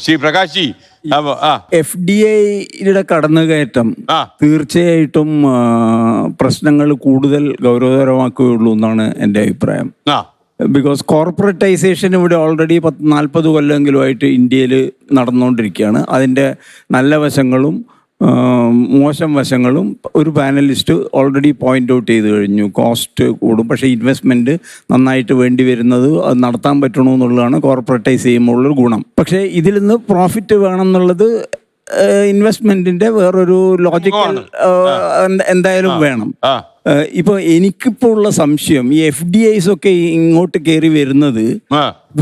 ശ്രീ പ്രകാശ് ജി, FDIയുടെ കടന്നുകയറ്റം തീർച്ചയായിട്ടും പ്രശ്നങ്ങൾ കൂടുതൽ ഗൗരവതരമാക്കുകയുള്ളൂ എന്നാണ് എൻ്റെ അഭിപ്രായം. ബിക്കോസ് കോർപ്പറേറ്റൈസേഷൻ ഇവിടെ ഓൾറെഡി 40 കൊല്ലമെങ്കിലുമായിട്ട് ഇന്ത്യയിൽ നടന്നുകൊണ്ടിരിക്കുകയാണ്. അതിൻ്റെ നല്ല വശങ്ങളും മോശം വശങ്ങളും ഒരു പാനലിസ്റ്റ് ഓൾറെഡി പോയിന്റ് ഔട്ട് ചെയ്ത് കഴിഞ്ഞു. കോസ്റ്റ് കൂടും, പക്ഷേ ഇൻവെസ്റ്റ്മെൻറ്റ് നന്നായിട്ട് വേണ്ടി വരുന്നത് അത് നടത്താൻ പറ്റണമെന്നുള്ളതാണ് കോർപ്പറേറ്റൈസ് ചെയ്യുമ്പോഴുള്ളൊരു ഗുണം. പക്ഷേ ഇതിൽ നിന്ന് പ്രോഫിറ്റ് വേണം എന്നുള്ളത് ഇൻവെസ്റ്റ്മെൻറ്റിൻ്റെ വേറൊരു ലോജിക്കൽ എന്തായാലും വേണം. ഇപ്പോൾ എനിക്കിപ്പോൾ ഉള്ള സംശയം ഈ FDIs ഒക്കെ ഇങ്ങോട്ട് കയറി വരുന്നത്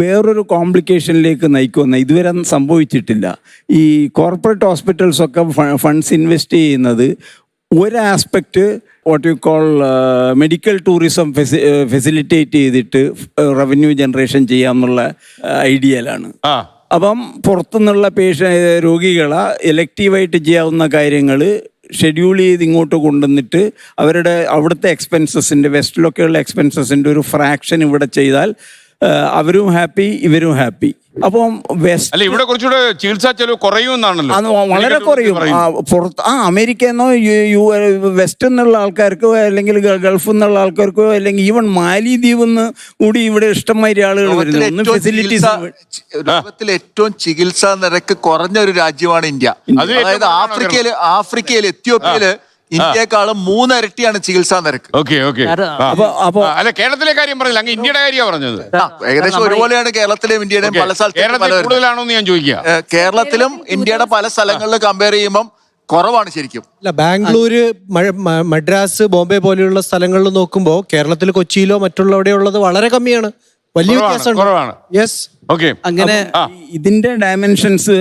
വേറൊരു കോംപ്ലിക്കേഷനിലേക്ക് നയിക്കുമെന്ന് ഇതുവരെ സംഭവിച്ചിട്ടില്ല. ഈ കോർപ്പറേറ്റ് ഹോസ്പിറ്റൽസ് ഒക്കെ ഫണ്ട്സ് ഇൻവെസ്റ്റ് ചെയ്യുന്നത് ഒരു aspect what you call medical tourism facilitate ചെയ്തിട്ട് റവന്യൂ ജനറേഷൻ ചെയ്യാമെന്നുള്ള ഐഡിയയിലാണ്. അപ്പം പുറത്തുനിന്നുള്ള രോഗികളെ എലക്റ്റീവായിട്ട് ചെയ്യാവുന്ന കാര്യങ്ങൾ ഷെഡ്യൂൾ ചെയ്ത് ഇങ്ങോട്ട് കൊണ്ടുവന്നിട്ട് അവിടുത്തെ എക്സ്പെൻസസിൻ്റെ വെസ്റ്റിലൊക്കെയുള്ള എക്സ്പെൻസസിൻ്റെ ഒരു ഫ്രാക്ഷൻ ഇവിടെ ചെയ്താൽ അവരും ഹാപ്പി, ഇവരും ഹാപ്പി. അപ്പം വെസ്റ്റ് ഇവിടെ കുറച്ചുകൂടെ ചികിത്സാ ചെലവ് കുറയുമെന്നാണല്ലോ. അത് വളരെ കുറയും. പുറത്ത് അമേരിക്കന്നോ വെസ്റ്റ് എന്നുള്ള ആൾക്കാർക്കോ അല്ലെങ്കിൽ ഗൾഫിൽ നിന്നുള്ള ആൾക്കാർക്കോ അല്ലെങ്കിൽ ഈവൻ മാലിദ്വീപിൽ നിന്ന് കൂടി ഇവിടെ ഇഷ്ടംമാതിരി ആളുകൾ വരുന്നു. ഫെസിലിറ്റീസ് ലോകത്തിലെ ഏറ്റവും ചികിത്സാ നിരക്ക് കുറഞ്ഞ ഒരു രാജ്യമാണ് ഇന്ത്യ. അതായത് ആഫ്രിക്കയിൽ എത്യോപ്യയില് ഇന്ത്യയെക്കാളും 3 ഇരട്ടിയാണ് ചികിത്സാ നിരക്ക്. അല്ല, കേരളത്തിലെ കാര്യം പറഞ്ഞില്ല, അങ്ങ് ഇന്ത്യയുടെ കാര്യമാണ് പറഞ്ഞത്. ഏകദേശം ഒരുപോലെയാണ് കേരളത്തിലെയും ഇന്ത്യയുടെയും പല സ്ഥലത്തും ഞാൻ ചോദിക്കുക. കേരളത്തിലും ഇന്ത്യയുടെ പല സ്ഥലങ്ങളിൽ കമ്പയർ ചെയ്യുമ്പോൾ കുറവാണ് ശരിക്കും. അല്ല, ബാംഗ്ലൂര്, മദ്രാസ്, ബോംബെ പോലെയുള്ള സ്ഥലങ്ങളിൽ നോക്കുമ്പോൾ കേരളത്തിൽ കൊച്ചിയിലോ മറ്റുള്ളവിടെയുള്ളത് വളരെ കമ്മിയാണ്. വലിയ വ്യത്യാസമാണ്. യെസ്, അങ്ങനെ ഇതിന്റെ ഡയമെൻഷൻസ്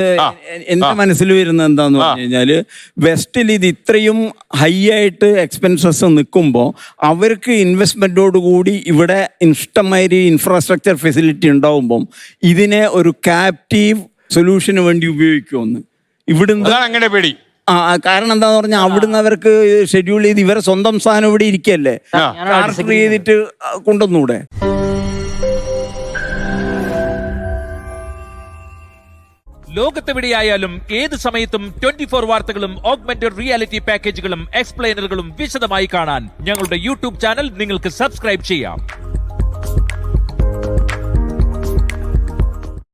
എന്റെ മനസ്സിൽ വരുന്നത് എന്താന്ന് പറഞ്ഞു കഴിഞ്ഞാല് വെസ്റ്റിൽ ഇത് ഇത്രയും ഹൈ ആയിട്ട് എക്സ്പെൻസസ് നിൽക്കുമ്പോൾ അവർക്ക് ഇൻവെസ്റ്റ്മെന്റോടുകൂടി ഇവിടെ ഇഷ്ടമാതിരി ഇൻഫ്രാസ്ട്രക്ചർ ഫെസിലിറ്റി ഉണ്ടാവുമ്പം ഇതിനെ ഒരു ക്യാപ്റ്റീവ് സൊല്യൂഷന് വേണ്ടി ഉപയോഗിക്കുമെന്ന് ഇവിടുന്ന് അങ്ങനെ പേടി. കാരണം എന്താന്ന് പറഞ്ഞാൽ അവിടുന്ന് അവർക്ക് ഷെഡ്യൂൾ ചെയ്ത് ഇവരെ സ്വന്തം സാധനം ഇവിടെ ഇരിക്കല്ലേ, ചാർട്ടർ ചെയ്തിട്ട് കൊണ്ടുവന്നൂടെ. ലോകത്തെവിടെയായാലും ഏത് സമയത്തും 24 വാർത്തകളും ഓഗ്മെന്റഡ് റിയാലിറ്റി പാക്കേജുകളും എക്സ്പ്ലെയിനറുകളും വിശദമായി കാണാൻ ഞങ്ങളുടെ യൂട്യൂബ് ചാനൽ നിങ്ങൾക്ക് സബ്സ്ക്രൈബ് ചെയ്യാം.